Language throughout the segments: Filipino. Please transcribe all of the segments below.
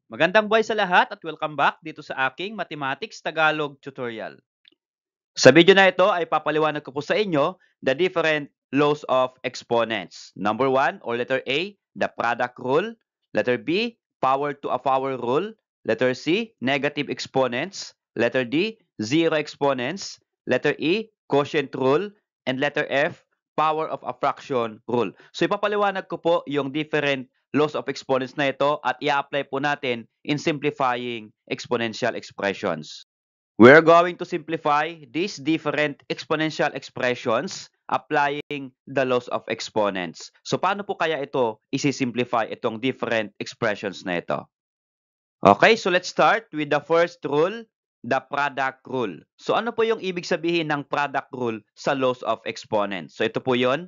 Magandang buhay sa lahat at welcome back dito sa aking Mathematics Tagalog tutorial. Sa video na ito ay papaliwanag ko po sa inyo the different laws of exponents. Number 1 or letter A, the product rule. Letter B, power to a power rule. Letter C, negative exponents. Letter D, zero exponents. Letter E, quotient rule. And letter F, power of a fraction rule. So ipapaliwanag ko po yung different laws of exponents na ito at i-apply po natin in simplifying exponential expressions. We're going to simplify these different exponential expressions applying the laws of exponents. So paano po kaya ito isi-simplify itong different expressions na ito? Okay, so let's start with the first rule, the product rule. So ano po yung ibig sabihin ng product rule sa laws of exponents? So ito po yon,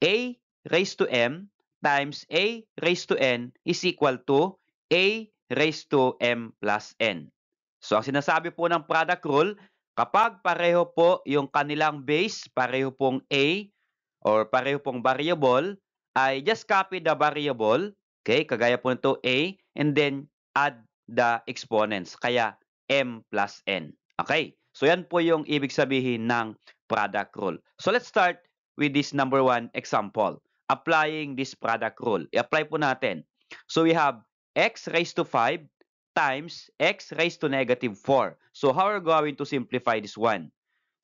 a raised to m times a raised to n is equal to a raised to m plus n. So ang sinasabi po ng product rule, kapag pareho po yung kanilang base, pareho pong a or pareho pong variable, ay just copy the variable, okay, kagaya po nito a, and then add the exponents, kaya m plus n. Okay, so yan po yung ibig sabihin ng product rule. So let's start with this number 1 example. Applying this product rule. I-apply po natin. So we have x raised to 5 times x raised to negative 4. So how are we going to simplify this one?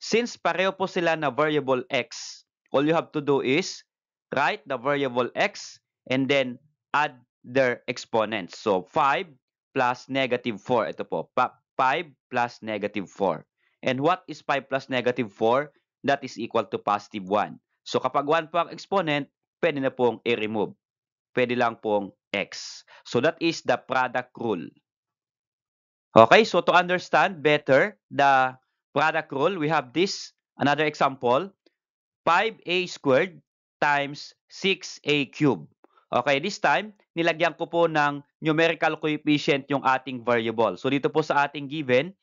Since pareho po sila na variable x, all you have to do is write the variable x and then add their exponents. So 5 plus negative 4. Ito po, 5 plus negative 4. And what is 5 plus negative 4? That is equal to positive 1. So kapag 1 po ang exponent, pwede na pong i-remove. Pwede lang pong x. So that is the product rule. Okay, so to understand better the product rule, we have this, another example, 5a squared times 6a cubed. Okay, this time, nilagyan ko po ng numerical coefficient yung ating variable. So dito po sa ating given,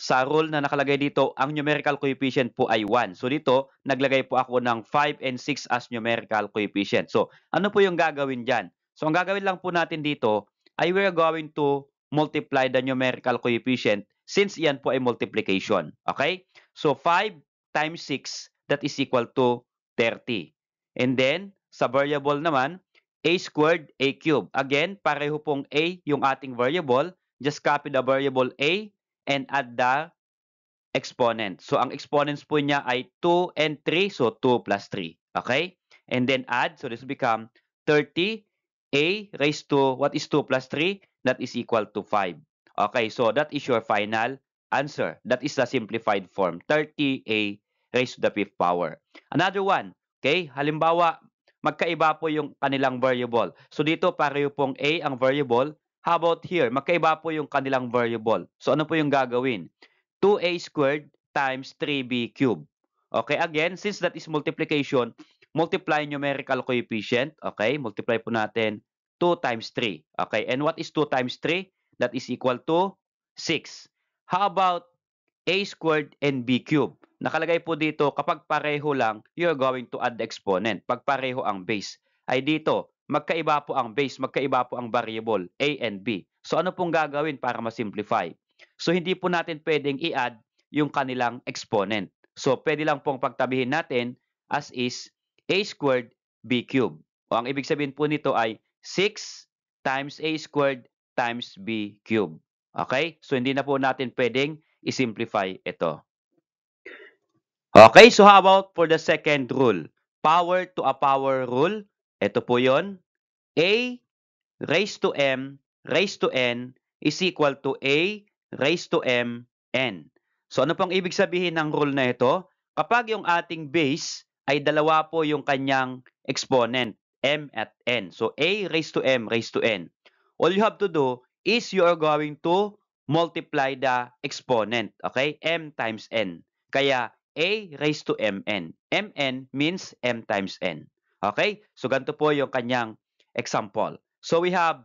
sa rule na nakalagay dito, ang numerical coefficient po ay 1. So dito, naglagay po ako ng 5 and 6 as numerical coefficient. So ano po yung gagawin dyan? So ang gagawin lang po natin dito ay we're going to multiply the numerical coefficient since yan po ay multiplication. Okay? So 5 times 6, that is equal to 30. And then, sa variable naman, a squared, a cubed. Again, pareho pong a yung ating variable. Just copy the variable a and add the exponent. So, ang exponents po niya ay 2 and 3. So, 2 plus 3. Okay? And then add. So, this will become 30. A raised to, what is 2 plus 3? That is equal to 5. Okay, so that is your final answer. That is the simplified form. 30A raised to the 5th power. Another one. Okay, halimbawa, magkaiba po yung kanilang variable. So, dito pareho pong A ang variable. How about here? Magkaiba po yung kanilang variable. So, ano po yung gagawin? 2a squared times 3b cubed. Okay, again, since that is multiplication, multiply numerical coefficient. Okay, multiply po natin 2 times 3. Okay, and what is 2 times 3? That is equal to 6. How about a squared and b cubed? Nakalagay po dito, kapag pareho lang, you're going to add the exponent. Pag pareho ang base. Ay dito, magkaiba po ang base, magkaiba po ang variable, a and b. So ano pong gagawin para ma-simplify? So hindi po natin pwedeng i-add yung kanilang exponent. So pwede lang pong pagtabihin natin as is a squared b cubed. O ang ibig sabihin po nito ay 6 times a squared times b cubed. Okay? So hindi na po natin pwedeng i-simplify ito. Okay, so how about for the second rule? Power to a power rule. Ito po yon. A raised to m raised to n is equal to a raised to m n. So ano pong ibig sabihin ng rule na ito? Kapag yung ating base ay dalawa po yung kanyang exponent, m at n. So a raised to m raised to n. All you have to do is you are going to multiply the exponent. Okay? M times n. Kaya a raised to mn. Mn means m times n. Okay? So ganito po yung kanyang example. So we have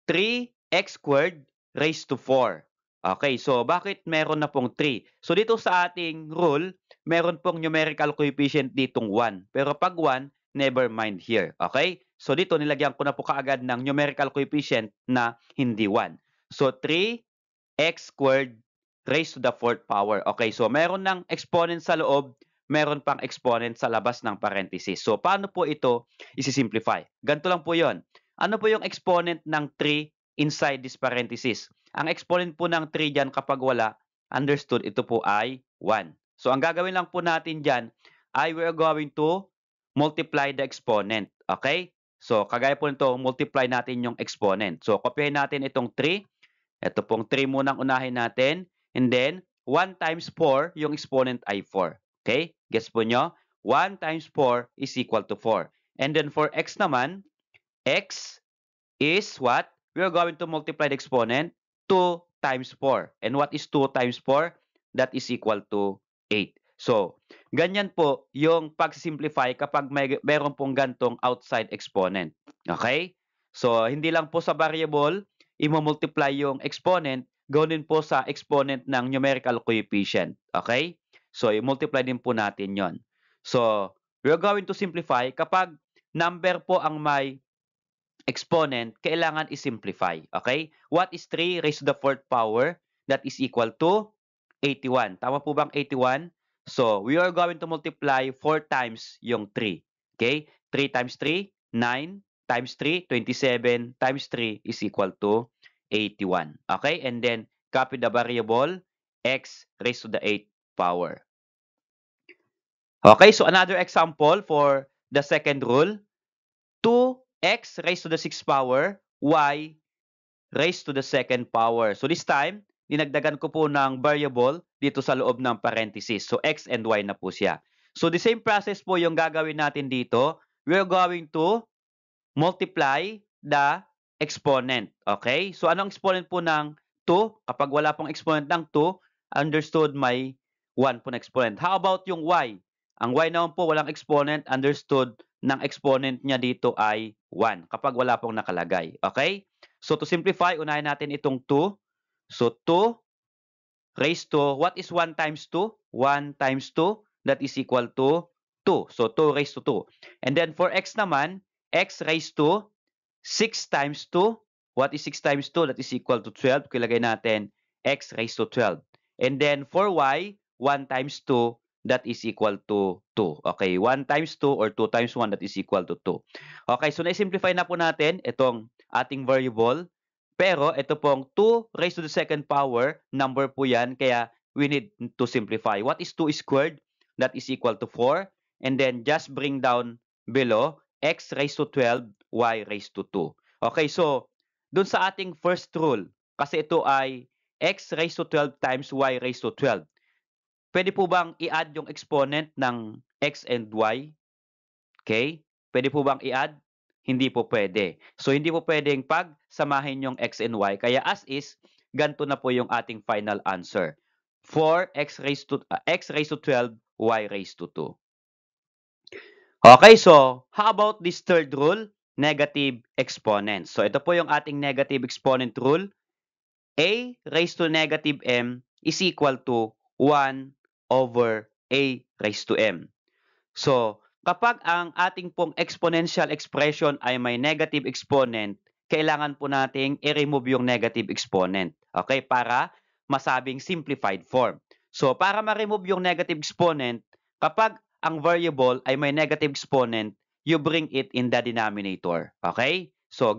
3x squared raised to 4. Okay, so bakit meron na pong 3? So dito sa ating rule, meron pong numerical coefficient ditong 1. Pero pag 1, never mind here. Okay? So dito nilagyan ko na po kaagad ng numerical coefficient na hindi 1. So 3x squared raised to the 4th power. Okay, so meron ng exponent sa loob, meron pang exponent sa labas ng parenthesis. So paano po ito isi-simplify? Ganito lang po 'yon. Ano po yung exponent ng 3 inside this parenthesis? Ang exponent po ng 3 diyan kapag wala, understood, ito po ay 1. So ang gagawin lang po natin diyan ay we are going to multiply the exponent. Okay? So kagaya po nito, multiply natin yung exponent. So kopyahin natin itong 3. Ito pong 3 munang unahin natin. And then, 1 times 4, yung exponent ay 4. Okay? Guess po nyo? 1 times 4 is equal to 4. And then for x naman, x is what? We are going to multiply the exponent 2 times 4. And what is 2 times 4? That is equal to 8. So, ganyan po yung pag-simplify kapag meron pong gantong outside exponent. Okay? So, hindi lang po sa variable, i-multiply yung exponent, gawin po sa exponent ng numerical coefficient. Okay? So, i-multiply din po natin yon. So, we are going to simplify kapag number po ang may exponent, kailangan i-simplify. Okay? What is 3 raised to the 4th power? That is equal to 81. Tama po bang 81? So, we are going to multiply 4 times yung 3. Okay? 3 times 3, 9 times 3, 27 times 3 is equal to 81. Okay? And then, copy the variable x raised to the 8th power. Okay, so another example for the second rule. 2x raised to the 6th power, y raised to the 2nd power. So this time, dinagdagan ko po ng variable dito sa loob ng parenthesis. So x and y na po siya. So the same process po yung gagawin natin dito. We're going to multiply the exponent. Okay? So anong exponent po ng 2? Kapag wala pong exponent ng 2, understood may 1 po na exponent. How about yung y? Ang y naman po walang exponent, understood ng exponent niya dito ay 1 kapag wala pong nakalagay. Okay? So to simplify, unahin natin itong 2. So 2 raised to, what is 1 times 2? 1 times 2, that is equal to 2. So 2 raised to 2. And then for x naman, x raised to 6 times 2. What is 6 times 2? That is equal to 12. Ilagay natin x raised to 12. And then for y, 1 times 2, that is equal to 2. Okay, 1 times 2 or 2 times 1, that is equal to 2. Okay, so na-simplify na po natin itong ating variable. Pero ito pong 2 raised to the 2nd power, number po yan, kaya we need to simplify. What is 2 squared? That is equal to 4. And then just bring down below, x raised to 12, y raised to 2. Okay, so dun sa ating first rule, kasi ito ay x raised to 12 times y raised to 12. Pwede po bang i-add yung exponent ng x and y? Okay? Pwede po bang i-add? Hindi po pwede. So, hindi po pwedeng pagsamahin yung x and y. Kaya as is, ganito na po yung ating final answer. 4x raised to 12, y raised to 2. Okay, so how about this third rule? Negative exponent. So, ito po yung ating negative exponent rule. A raised to negative m is equal to 1 over a raised to m. So, kapag ang ating pong exponential expression ay may negative exponent, kailangan po nating i-remove yung negative exponent. Okay? Para masabing simplified form. So, para ma-remove yung negative exponent, kapag ang variable ay may negative exponent, you bring it in the denominator. Okay? So,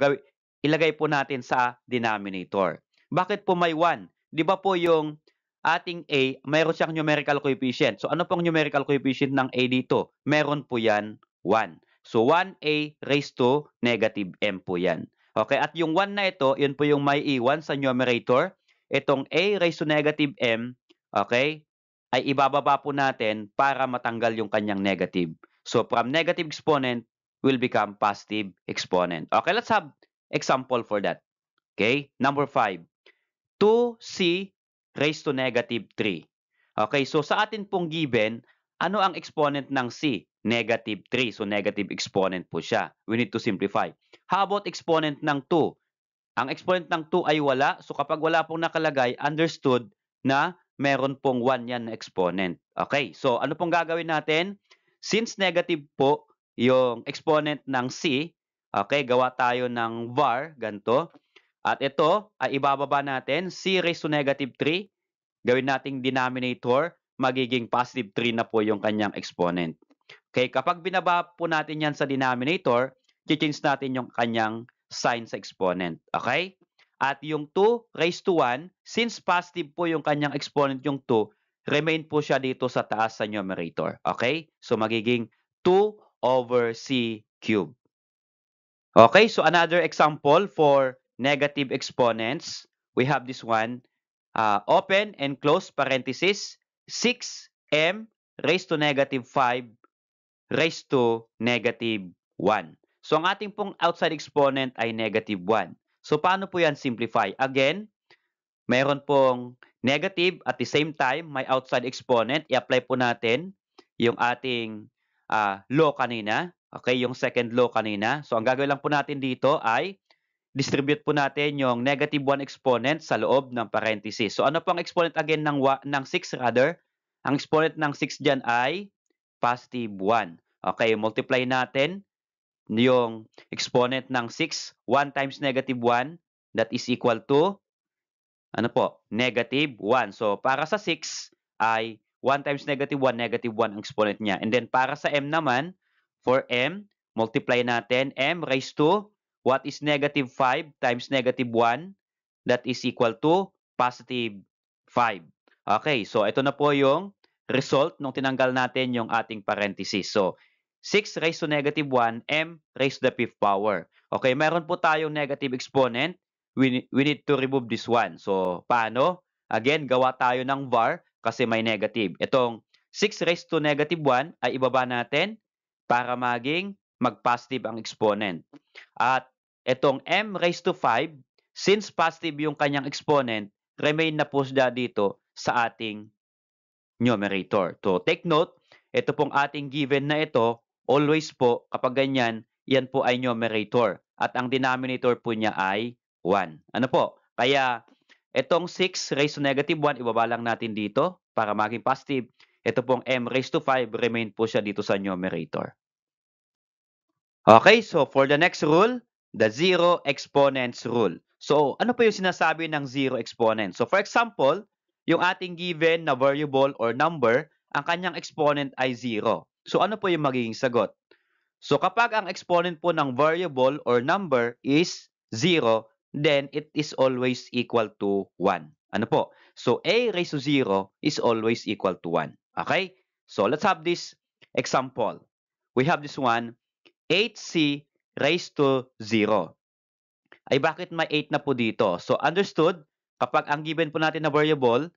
ilagay po natin sa denominator. Bakit po may 1? Di ba po yung ating A, mayroon siyang numerical coefficient. So, ano pong numerical coefficient ng A dito? Meron po yan 1. So, 1A raised to negative m po yan. Okay, at yung 1 na ito, yun po yung may iwan sa numerator. Itong A raised to negative m, okay, ay ibababa po natin para matanggal yung kanyang negative. So, from negative exponent will become positive exponent. Okay, let's have example for that. Okay, number 5. 2C raised to negative 3. Okay, so sa atin pong given, ano ang exponent ng C? Negative 3. So negative exponent po siya. We need to simplify. How about exponent ng 2? Ang exponent ng 2 ay wala. So kapag wala pong nakalagay, understood na meron pong 1 yan na exponent. Okay, so ano pong gagawin natin? Since negative po yung exponent ng C, Okay, gawa tayo ng var, ganito. At ito ay ibababa natin, c raised to negative 3. Gawin nating denominator, magiging positive 3 na po yung kanyang exponent. Okay, kapag binaba po natin yan sa denominator, change natin yung kanyang sign sa exponent. Okay? At yung 2 raised to 1, since positive po yung kanyang exponent yung 2, remain po siya dito sa taas sa numerator. Okay? So magiging 2 over c cubed. Okay, so another example for negative exponents, we have this one, open and close parenthesis, 6m raised to negative 5 raised to negative 1. So ang ating pong outside exponent ay negative 1. So paano po yan simplify? Again, mayroon pong negative at the same time may outside exponent. I-apply po natin yung ating law kanina. Okay, yung second law kanina. So ang gagawin lang po natin dito ay distribute po natin yung negative 1 exponent sa loob ng parenthesis. So ano po ang exponent again ng 6 rather? Ang exponent ng 6 dyan ay positive 1. Okay, multiply natin yung exponent ng 6. 1 times negative 1, that is equal to, ano po, negative 1. So para sa 6 ay 1 times negative 1 ang exponent niya. And then para sa m naman, for m, multiply natin m raised to, what is negative 5 times negative 1? That is equal to positive 5. Okay, so ito na po yung result nung tinanggal natin yung ating parenthesis. So 6 raised to negative 1, m raised to the 5th power. Okay, meron po tayong negative exponent. We need to remove this one. So paano? Again, gawa tayo ng var kasi may negative. Itong 6 raised to negative 1 ay ibaba natin para maging mag-positive ang exponent. At itong m raised to 5, since positive yung kanyang exponent, remain na po siya dito sa ating numerator. So take note, ito pong ating given na ito, always po kapag ganyan, yan po ay numerator. At ang denominator po niya ay 1. Ano po? Kaya itong 6 raised to negative 1, ibaba lang natin dito para maging positive. Ito pong m raised to 5, remain po siya dito sa numerator. Okay, so for the next rule, the zero exponents rule. So ano po yung sinasabi ng zero exponent? So for example, yung ating given na variable or number, ang kanyang exponent ay 0. So ano po yung magiging sagot? So kapag ang exponent po ng variable or number is 0, then it is always equal to 1. Ano po? So a raised to 0 is always equal to 1. Okay? So let's have this example. We have this one, 8c raised to 0. Ay bakit may 8 na po dito? So understood, kapag ang given po natin na variable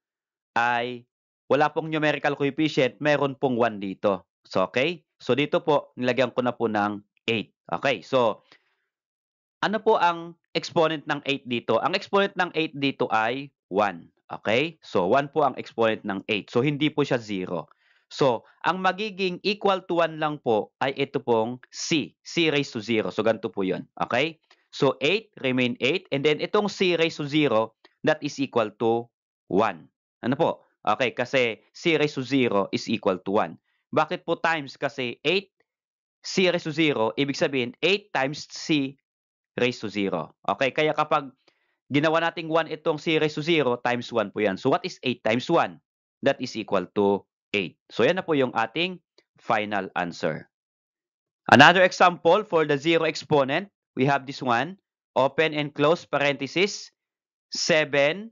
ay wala pong numerical coefficient, meron pong 1 dito. So okay? So dito po, nilagyan ko na po ng 8. Okay, so ano po ang exponent ng 8 dito? Ang exponent ng 8 dito ay 1. Okay? So 1 po ang exponent ng 8. So hindi po siya 0. So, ang magiging equal to 1 lang po ay ito pong c. C raised to 0. So ganito po yun. Okay? So 8 remain 8. And then itong c raised to 0, that is equal to 1. Ano po? Okay, kasi c raised to 0 is equal to 1. Bakit po times? Kasi 8 c raised to 0, ibig sabihin 8 times c raised to 0. Okay, kaya kapag ginawa nating 1 itong c raised to 0, times 1 po yan. So what is 8 times 1? That is equal to 8. So yan na po yung ating final answer. Another example for the zero exponent, we have this one, open and close parenthesis, 7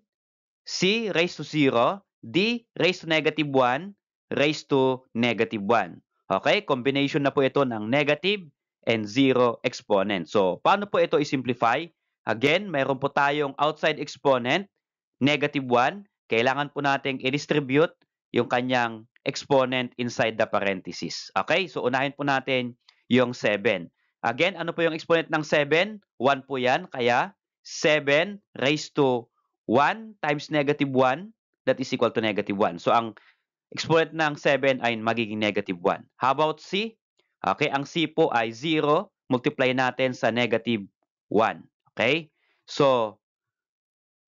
c raised to 0, d raised to negative 1, raised to negative 1. Okay, combination na po ito ng negative and zero exponent. So, paano po ito i-simplify? Again, mayroon po tayong outside exponent, negative 1. Kailangan po nating i-distribute yung kanyang exponent inside the parenthesis. Okay, so unahin po natin yung 7. Again, ano po yung exponent ng 7? 1 po yan, kaya 7 raised to 1 times negative 1, that is equal to negative 1. So, ang exponent ng 7 ay magiging negative 1. How about c? Okay, ang c po ay 0. Multiply natin sa negative 1. Okay? So,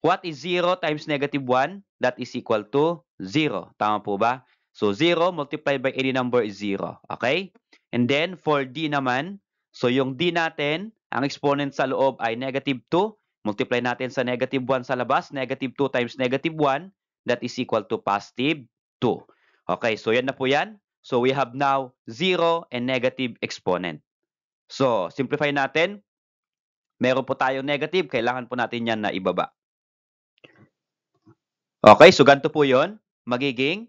what is 0 times negative 1? That is equal to 0. Tama po ba? So, 0 multiplied by any number is 0. Okay? And then, for d naman, so yung d natin, Ang exponent sa loob ay negative 2. Multiply natin sa negative 1 sa labas. Negative 2 times negative 1, that is equal to positive 2. Okay, so yan na po yan. So we have now 0 and negative exponent. So, simplify natin. Meron po tayong negative, kailangan po natin yan na ibaba. Okay, so ganito po yun. Magiging,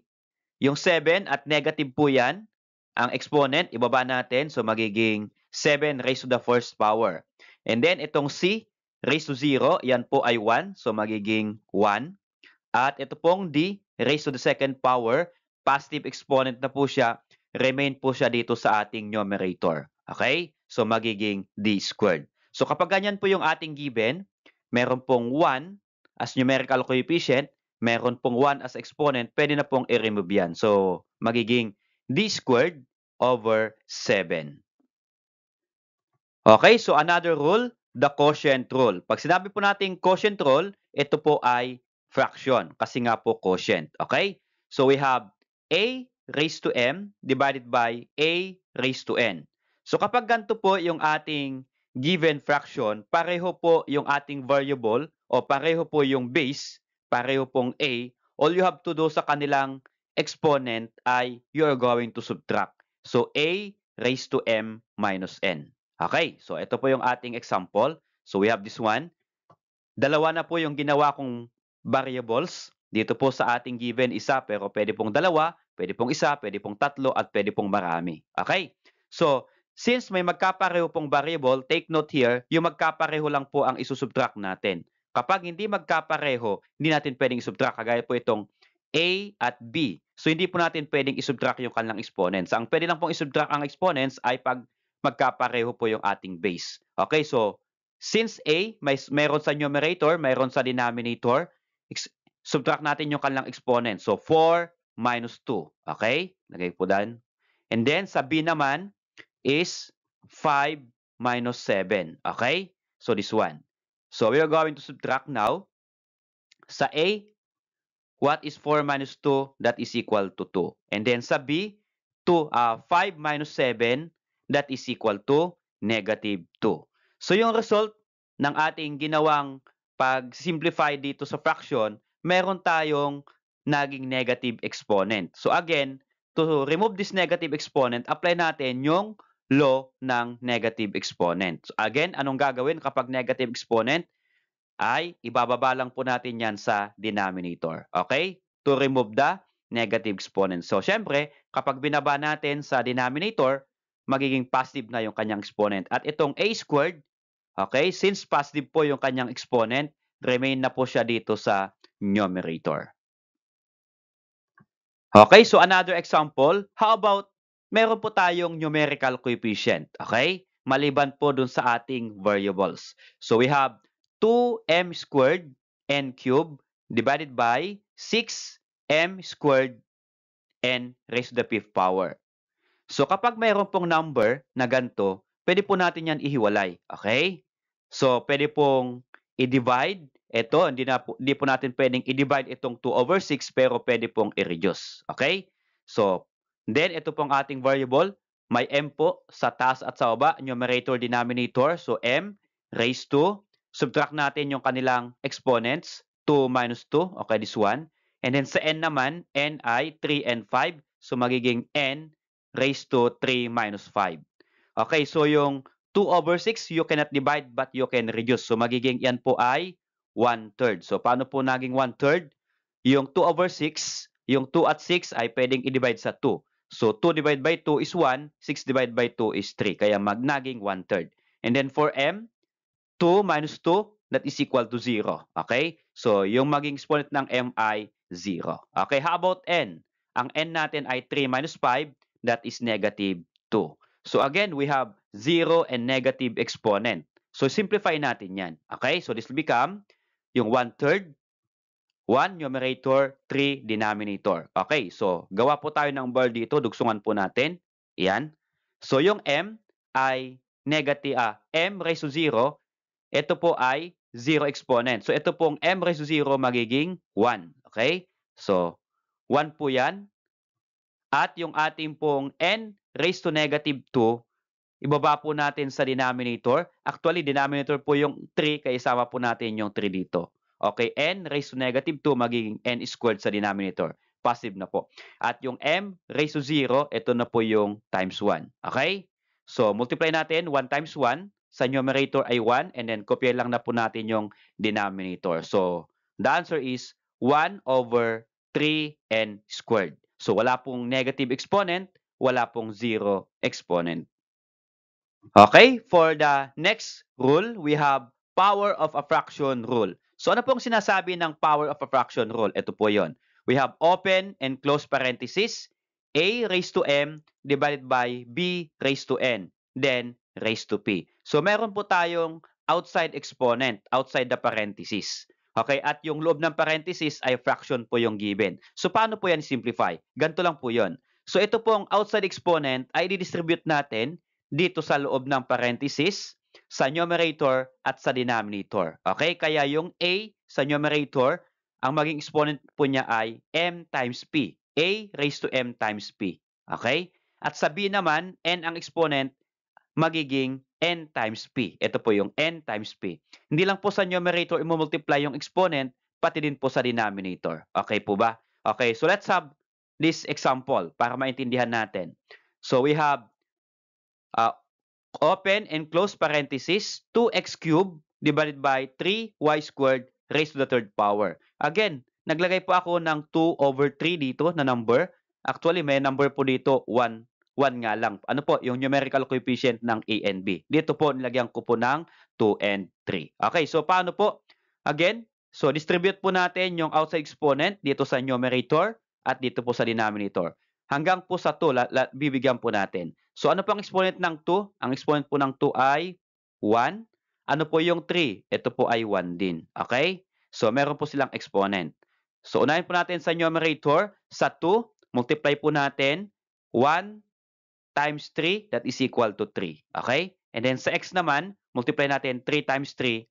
yung 7 at negative po yan, ang exponent, ibaba natin. So, magiging 7 raised to the first power. And then, itong c raised to 0, yan po ay 1. So, magiging 1. At ito pong d raised to the second power, positive exponent na po siya, remain po siya dito sa ating numerator. Okay? So, magiging d squared. So, kapag ganyan po yung ating given, meron pong 1 as numerical coefficient, meron pong 1 as exponent, pwede na pong i-remove yan. So, magiging d squared over 7. Okay, so another rule, the quotient rule. Pag sinabi po natin quotient rule, ito po ay fraction kasi nga po quotient. Okay? So we have a raised to m divided by a raised to n. So kapag ganito po yung ating given fraction, pareho po yung ating variable o pareho po yung base, pareho pong a, all you have to do sa kanilang exponent ay you're going to subtract. So a raised to m minus n. Okay, so ito po yung ating example. So we have this one. Dalawa na po yung ginawa kong variables. Dito po sa ating given isa, pero pwede pong dalawa, pwede pong isa, pwede pong tatlo, at pwede pong marami. Okay? So, since may magkapareho pong variable, take note here, yung magkapareho lang po ang isusubtract natin. Kapag hindi magkapareho, hindi natin pwedeng isubtract. Kagaya po itong A at B. So, hindi po natin pwedeng isubtract yung kanilang exponents. Ang pwede lang pong isubtract ang exponents ay pag magkapareho po yung ating base. Okay, so since A, mayroon sa numerator, mayroon sa denominator, subtract natin yung kanilang exponent. So 4 minus 2. Okay, lagay po dan. And then sa B naman is 5 minus 7. Okay, so this one. So we are going to subtract now. Sa A, what is 4 minus 2? That is equal to 2. And then sa B, 5 minus 7, that is equal to negative 2. So yung result ng ating ginawang pag-simplify dito sa fraction, meron tayong naging negative exponent. So again, to remove this negative exponent, apply natin yung law ng negative exponent. So again, anong gagawin kapag negative exponent? Ay ibababa lang po natin yan sa denominator. Okay? To remove the negative exponent. So, syempre, kapag binaba natin sa denominator, magiging positive na yung kanyang exponent. At itong a squared, okay, since positive po yung kanyang exponent, remain na po siya dito sa numerator. Okay, so another example, how about meron po tayong numerical coefficient, okay? Maliban po dun sa ating variables. So we have 2m squared n cubed divided by 6m squared n raised to the 5th power. So kapag mayroon pong number na ganito, pwede po natin yan ihiwalay. Okay? So pwede pong i-divide. Ito, hindi po natin pwedeng i-divide itong 2 over 6 pero pwede pong i-reduce. Okay? So, then ito pong ating variable. May m po sa taas at sa baba, numerator, denominator. So m raised to, subtract natin yung kanilang exponents, 2 minus 2. Okay, this one. And then sa n naman, n ay 3 and 5. So magiging n raised to 3 minus 5. Okay, so yung 2 over 6, you cannot divide but you can reduce. So magiging yan po ay 1/3. So paano po naging 1/3? Yung 2 over 6, yung 2 at 6 ay pwedeng i-divide sa 2. So 2 divided by 2 is 1, 6 divided by 2 is 3. Kaya naging 1/3. And then for m, 2 minus 2, that is equal to 0. Okay? So yung maging exponent ng m ay 0. Okay, how about n? Ang n natin ay 3 minus 5, that is negative 2. So again, we have 0 and negative exponent. So simplify natin yan. Okay, so this will become yung 1/3, 1 numerator, 3 denominator. Okay, so gawa po tayo ng bar dito, dugsungan po natin. Yan. So yung m ay negative, m raised to 0, ito po ay 0 exponent. So ito pong m raised to 0 magiging 1. Okay, so 1 po yan. At yung ating pong n raised to negative 2, ibaba po natin sa denominator. Actually, denominator po yung 3, kaya isama po natin yung 3 dito. Okay, n raised to negative 2 magiging n squared sa denominator. Positive na po. At yung m raised to 0, ito na po yung times 1. Okay? So, multiply natin 1 times 1. Sa numerator ay 1 and then kopya lang na po natin yung denominator. So, the answer is 1 over 3n squared. So, wala pong negative exponent, wala pong 0 exponent. Okay, for the next rule, we have power of a fraction rule. So ano pong sinasabi ng power of a fraction rule? Ito po yon. We have open and close parenthesis, a raised to m divided by b raised to n, then raised to p. So meron po tayong outside exponent, outside the parenthesis. Okay, at yung loob ng parenthesis ay fraction po yung given. So paano po yan simplify? Ganito lang po yon. So ito pong outside exponent ay di-distribute natin dito sa loob ng parenthesis, sa numerator at sa denominator. Okay? Kaya yung a sa numerator, ang maging exponent po niya ay m times p. A raised to m times p. Okay? At sa b naman, n ang exponent, magiging n times p. Ito po yung n times p. Hindi lang po sa numerator i-multiply yung exponent, pati din po sa denominator. Okay po ba? Okay, so let's have this example para maintindihan natin. So we have open and close parenthesis, 2x cubed divided by 3y squared raised to the third power. Again, naglagay po ako ng 2 over 3 dito na number. Actually, may number po dito, 1 nga lang. Ano po, yung numerical coefficient ng a and b. Dito po, nilagyan ko po ng 2 and 3. Okay, so paano po? Again, so distribute po natin yung outside exponent dito sa numerator at dito po sa denominator. Hanggang po sa 2, bibigyan po natin. So ano po ang exponent ng 2? Ang exponent po ng 2 ay 1. Ano po yung 3? Ito po ay 1 din. Okay? So meron po silang exponent. So unahin po natin sa numerator, sa 2, multiply po natin 1 times 3, that is equal to 3. Okay? And then sa x naman, multiply natin 3 times 3,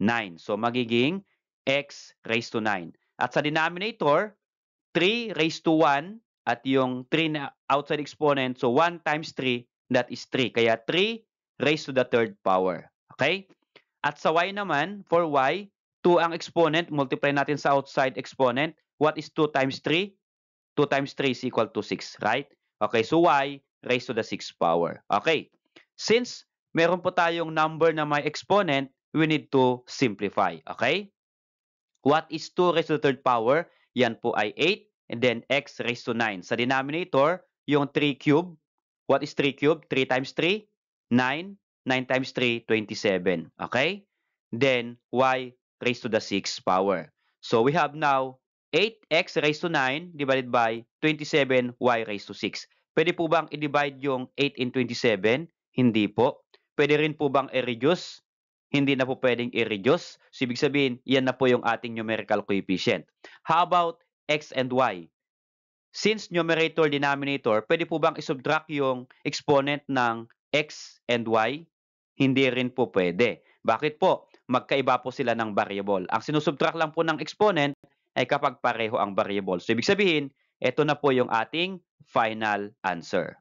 9. So magiging x raised to 9. At sa denominator, 3 raised to 1 at yung 3 na outside exponent, so 1 times 3, that is 3. Kaya 3 raised to the third power. Okay? At sa y naman, for y, 2 ang exponent, multiply natin sa outside exponent. What is 2 times 3? 2 times 3 is equal to 6, right? Okay, so y raised to the 6th power. Okay. Since meron po tayong number na may exponent, we need to simplify. Okay? What is 2 raised to the third power? Yan po ay 8 and then x raised to 9. Sa denominator, yung 3 cube. What is 3 cube? 3 times 3, 9. 9 times 3, 27. Okay? Then y raised to the 6th power. So we have now 8x raised to 9 divided by 27y raised to 6. Pwede po bang i-divide yung 8 in 27? Hindi po. Pwede rin po bang i-reduce? Hindi na po pwedeng i-reduce. So, ibig sabihin, yan na po yung ating numerical coefficient. How about x and y? Since numerator, denominator, pwede po bang i-subtract yung exponent ng x and y? Hindi rin po pwede. Bakit po? Magkaiba po sila ng variable. Ang sinusubtract lang po ng exponent ay kapag pareho ang variable. So, ibig sabihin, ito na po yung ating final answer.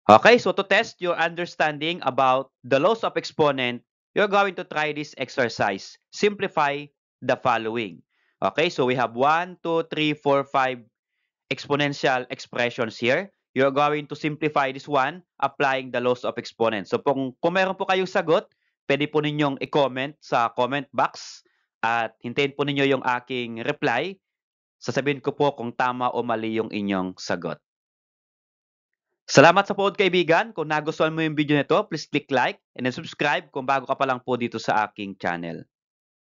Okay, so to test your understanding about the laws of exponent, you're going to try this exercise. Simplify the following. Okay, so we have 1, 2, 3, 4, 5 exponential expressions here. You're going to simplify this one applying the laws of exponent. So kung meron po kayong sagot, pwede po ninyong i-comment sa comment box at hintayin po ninyo yung aking reply. Sasabihin ko po kung tama o mali yung inyong sagot. Salamat sa pood kaibigan. Kung nagustuhan mo yung video nito, please click like and then subscribe kung bago ka pa lang po dito sa aking channel.